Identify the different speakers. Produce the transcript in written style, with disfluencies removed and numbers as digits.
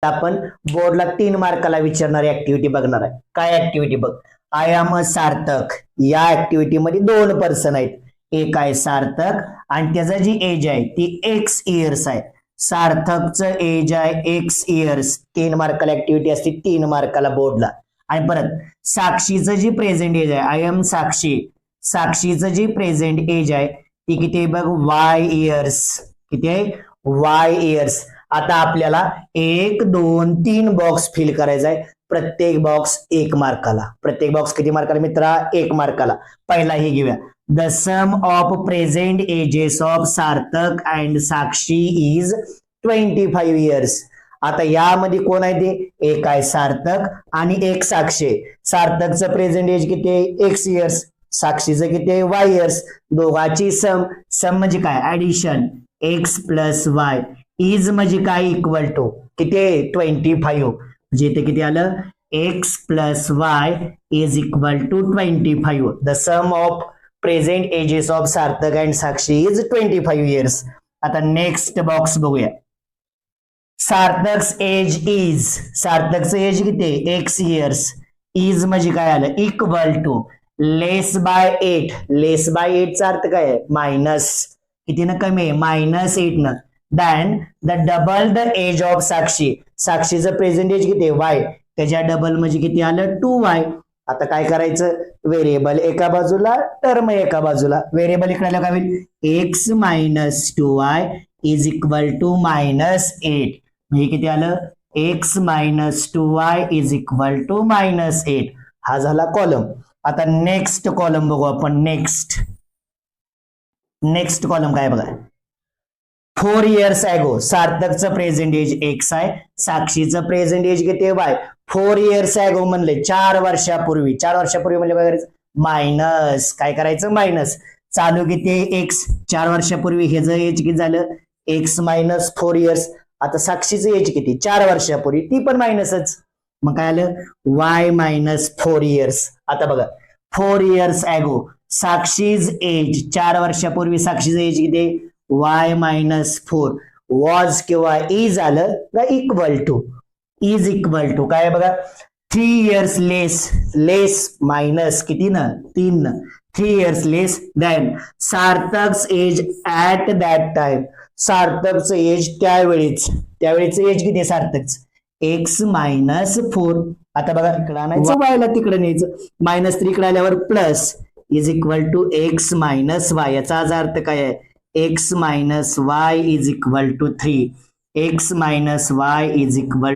Speaker 1: आपण बोर्डला 3 मार्काला विचारणारी ऍक्टिव्हिटी बघणार आहे. काय ऍक्टिव्हिटी बघ, आय एम अ सार्थक. या ऍक्टिव्हिटी मध्ये 2 पर्सन आहेत. एक आहे सार्थक आणि त्याचा जी एज आहे ती एक्स इयर्स आहे. सार्थकचं एज आहे एक्स इयर्स. 3 मार्काला ऍक्टिव्हिटी असते, 3 मार्काला बोर्डला. आणि परत साक्षीचं जी प्रेझेंट एज आहे, आय एम साक्षी. साक्षीचं जी प्रेझेंट एज आहे ती किती आहे बघ, वाय इयर्स. किती आहे, वाय इयर्स. आता आपल्याला 1 2 3 बॉक्स फिल करायचा आहे. प्रत्येक बॉक्स 1 मार्काला. प्रत्येक बॉक्स किती मार्काला मित्रा, 1 मार्काला. पहिला हे घेऊया, the sum of present ages of Sarthak and Sakshi is 25 years. आता यामध्ये कोण आहे ते, एक आहे सार्थक आणि एक साक्षी. सार्थकचं प्रेझेंट एज किती आहे, एक्स इयर्स. साक्षीचं किती आहे, वाय इयर्स. दोघांची सम. सम म्हणजे काय, addition. X plus y is म्हणजे काय, इक्वल टू किती आहे, 25. म्हणजे इथे किती आलं, x plus y is equal to 25. The sum of present ages of Sarthak and Sakshi is 25 years. आता नेक्स्ट बॉक्स बघूया. Sarthak's age is. सार्थकचं एज किती आहे, एक्स इयर्स. इज म्हणजे काय आलं, equal to less by 8. Less by 8 चा अर्थ काय आहे, मायनस. किती ना कमी आहे, -8 न. Than the double the age of Sakshi. साक्षीचं प्रेझेंट एज किती आहे, वाय. त्याच्या डबल म्हणजे किती आलं, 2y. आता काय करायचं, व्हेरिएबल एका बाजूला, टर्म एका बाजूला. व्हेरिएबल इकडे काय होईल, x minus 2y is equal to -8. म्हणजे किती आलं, x minus 2y is equal to -8. हा झाला कॉलम. आता नेक्स्ट कॉलम बघू आपण. नेक्स्ट कॉलम काय बघा, 4 इयर्स ॲगो. सार्थकचं प्रेझेंट एज एक्स आहे, साक्षीचं प्रेझेंट एज किती वाय. 4 इयर्स ॲगो म्हणले 4 वर्षापूर्वी. 4 वर्षापूर्वी म्हणजे काय करायचं, मायनस. काय करायचं, मायनस. चालू किती आहे, एक्स. 4 वर्षापूर्वी ह्याचं एज किती झालं, एक्स मायनस 4 इयर्स. आता साक्षीचं एज किती, 4 वर्षापूर्वी, ती पण मायनसच. मग काय आलं, वाय मायनस 4 इयर्स. आता बघा, 4 इयर्स ॲगो साक्षीज एज. 4 वर्षापूर्वी साक्षीचं एज किती, वाय मायनस 4. वॉज किंवा इज आलं का equal to. Is equal to काय बघा, 3 इयर्स लेस. लेस मायनस किती ना, 3 न. 3 years less than Sarthak's age at that time. सार्थकचं एज त्यावेळीचं एज किती आहे सार्थकचं, एक्स मायनस 4. आता बघा, इकडे आणायचं, वायला तिकडे न्यायचं. -3 इकडे आल्यावर plus is equal to x minus y. याचा अर्थ काय आहे, x minus y is equal to 3. X minus y is equal